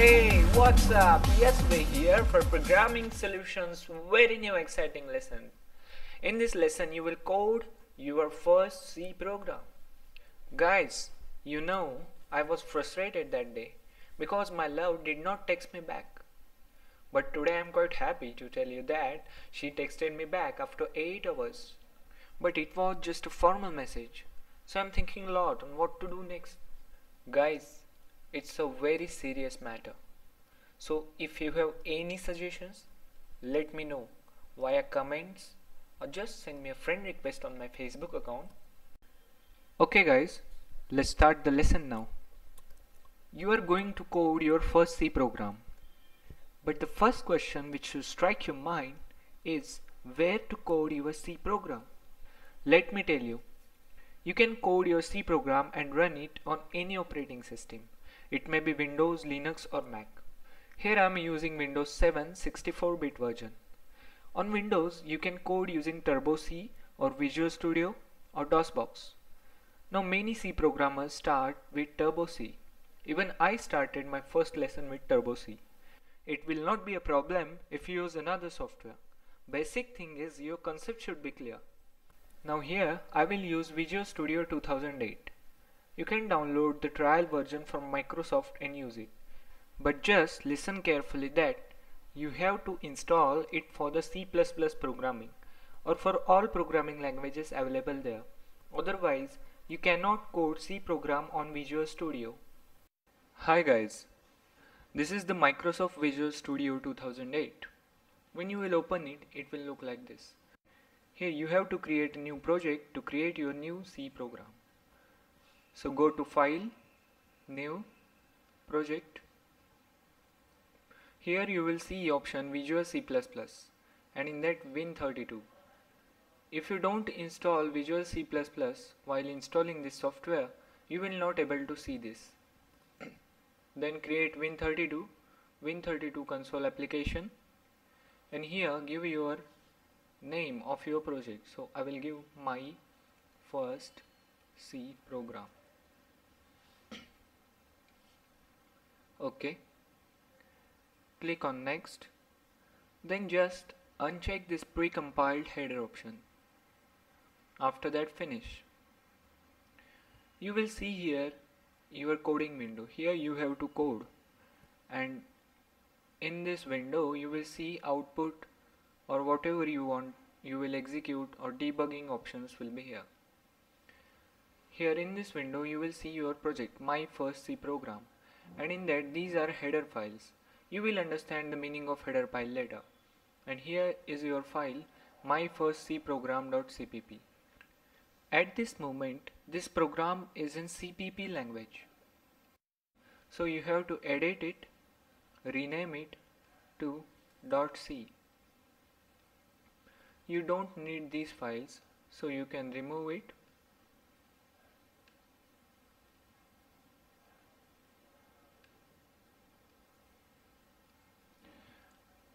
Hey, what's up? Yes, we're here for Programming Solutions very new exciting lesson. In this lesson, you will code your first C program. Guys, I was frustrated that day because my love did not text me back. But today I'm quite happy to tell you that she texted me back after 8 hours. But it was just a formal message. So I'm thinking a lot on what to do next. Guys, it's a very serious matter. So if you have any suggestions, let me know via comments or just send me a friend request on my Facebook account. Okay guys, let's start the lesson now. You are going to code your first C program. But the first question which should strike your mind is where to code your C program. Let me tell you, you can code your C program and run it on any operating system. It may be Windows, Linux or Mac. Here I am using Windows 7 64-bit version. On Windows, you can code using Turbo C or Visual Studio or DOSBox. Now many C programmers start with Turbo C. Even I started my first lesson with Turbo C. It will not be a problem if you use another software. Basic thing is your concept should be clear. Now here I will use Visual Studio 2008. You can download the trial version from Microsoft and use it. But just listen carefully that you have to install it for the C++ programming or for all programming languages available there. Otherwise, you cannot code C program on Visual Studio. Hi guys, this is the Microsoft Visual Studio 2008. When you will open it, it will look like this. Here you have to create a new project to create your new C program. So go to File, New, Project. Here you will see option Visual C++ and in that Win32. If you don't install Visual C++ while installing this software, you will not able to see this. Then create Win32 console application, and here give your name of your project. So I will give my first C program. Okay, click on next, then just uncheck this pre-compiled header option. After that, finish. You will see here your coding window. Here you have to code, and in this window you will see output or whatever you want you will execute, or debugging options will be here. Here in this window you will see your project, my first C program, and in that these are header files. You will understand the meaning of header file later. And here is your file, my first C program.cpp. At this moment this program is in CPP language. So you have to edit it, rename it to .c. You don't need these files, so you can remove it.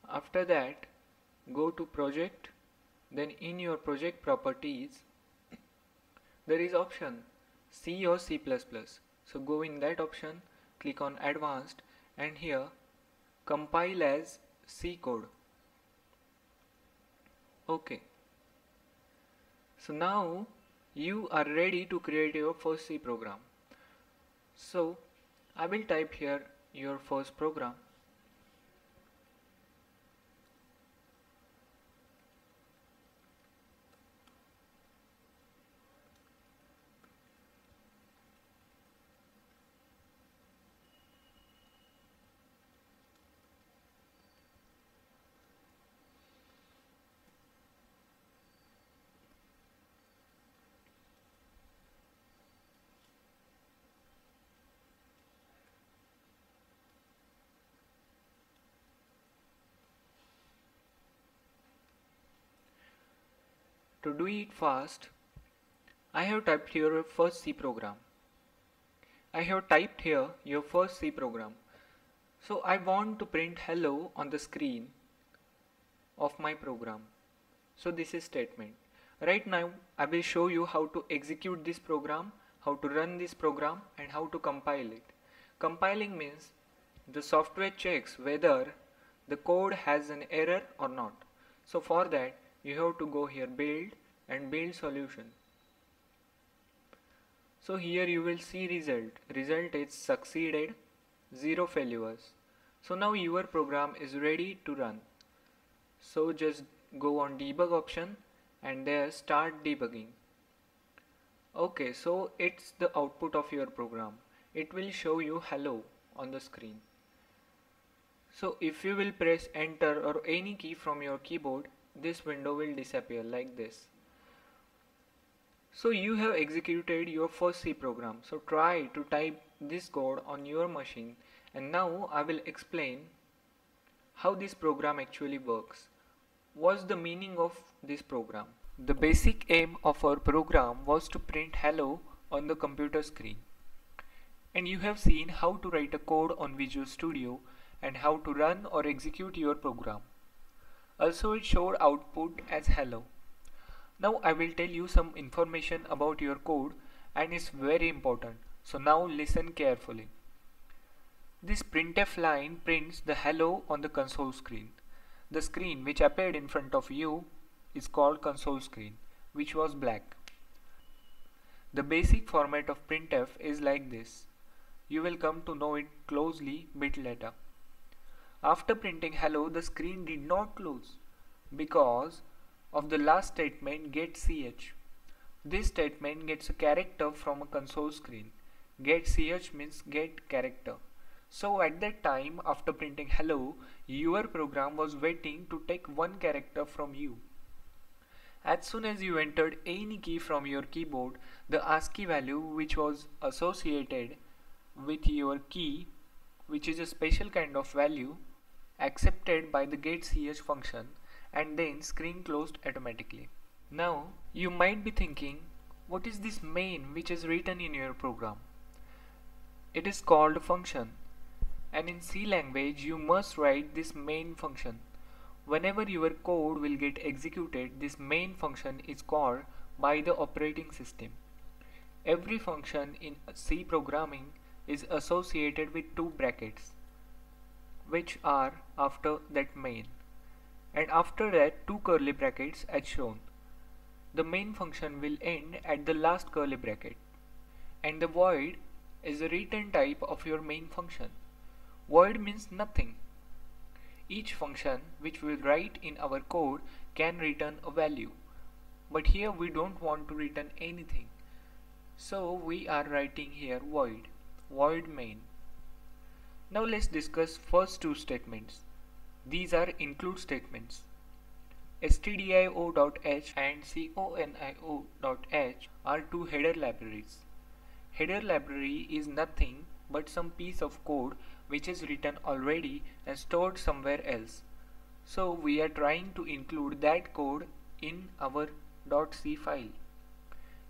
After that, go to project, then in your project properties there is option C or C++. So go in that option, click on advanced, and here compile as C code. Okay. So now you are ready to create your first C program. So I will type here your first program. To do it fast, I have typed here your first C program. I have typed here your first C program. So I want to print hello on the screen of my program. So this is statement. Right now I will show you how to execute this program, how to run this program, and how to compile it. Compiling means The software checks whether the code has an error or not. So for that you have to go here build and build solution. So here you will see result is succeeded, 0 failures. So now your program is ready to run. So just go on debug option and there start debugging. Okay, so it's the output of your program. It will show you hello on the screen. So if you will press enter or any key from your keyboard, this window will disappear like this. So you have executed your first C program. So try to type this code on your machine, and now I will explain how this program actually works. What's the meaning of this program? The basic aim of our program was to print hello on the computer screen. And you have seen how to write a code on Visual Studio and how to run or execute your program. Also it showed output as hello. Now I will tell you some information about your code and it's very important. So now listen carefully. This printf line prints the hello on the console screen. The screen which appeared in front of you is called console screen, which was black. The basic format of printf is like this. You will come to know it closely bit later. After printing hello, the screen did not close because of the last statement getch. This statement gets a character from a console screen. Getch means get character. So at that time, after printing hello, your program was waiting to take one character from you. As soon as you entered any key from your keyboard, the ASCII value which was associated with your key, which is a special kind of value, accepted by the getch function, and then screen closed automatically. Now you might be thinking, what is this main which is written in your program? It is called a function, and in C language you must write this main function. Whenever your code will get executed, this main function is called by the operating system. Every function in C programming is associated with two brackets, which are after that main, and after that two curly brackets as shown. The main function will end at the last curly bracket, and the void is the return type of your main function. Void means nothing. Each function which we write in our code can return a value, but here we don't want to return anything, so we are writing here void main. Now let's discuss first two statements. These are include statements. stdio.h and conio.h are two header libraries. Header library is nothing but some piece of code which is written already and stored somewhere else. So we are trying to include that code in our .c file.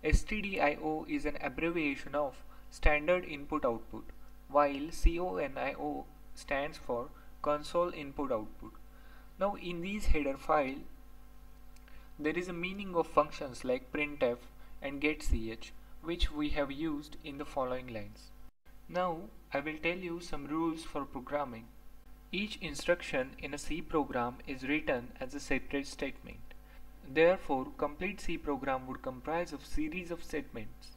stdio is an abbreviation of standard input output, while conio stands for console input output. Now in these header file there is a meaning of functions like printf and getch, which we have used in the following lines. Now I will tell you some rules for programming. Each instruction in a C program is written as a separate statement. Therefore, complete C program would comprise of series of statements,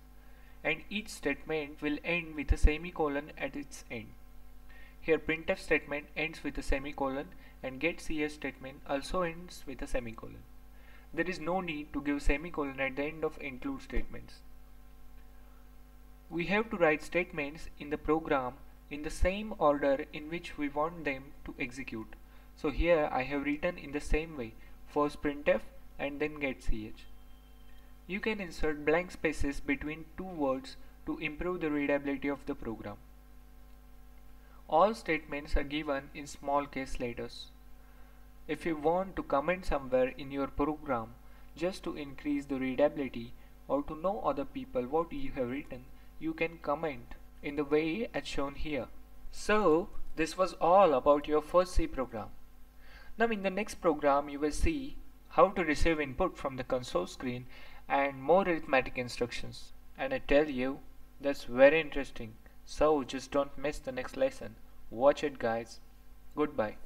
and each statement will end with a semicolon at its end. Here printf statement ends with a semicolon and getch statement also ends with a semicolon. There is no need to give semicolon at the end of include statements. We have to write statements in the program in the same order in which we want them to execute. So here I have written in the same way, first printf and then getch. You can insert blank spaces between two words to improve the readability of the program. All statements are given in small case letters. If you want to comment somewhere in your program just to increase the readability or to know other people what you have written, you can comment in the way as shown here. So this was all about your first C program. Now in the next program you will see how to receive input from the console screen and more arithmetic instructions. And I tell you, that's very interesting. So just don't miss the next lesson. Watch it guys. Goodbye.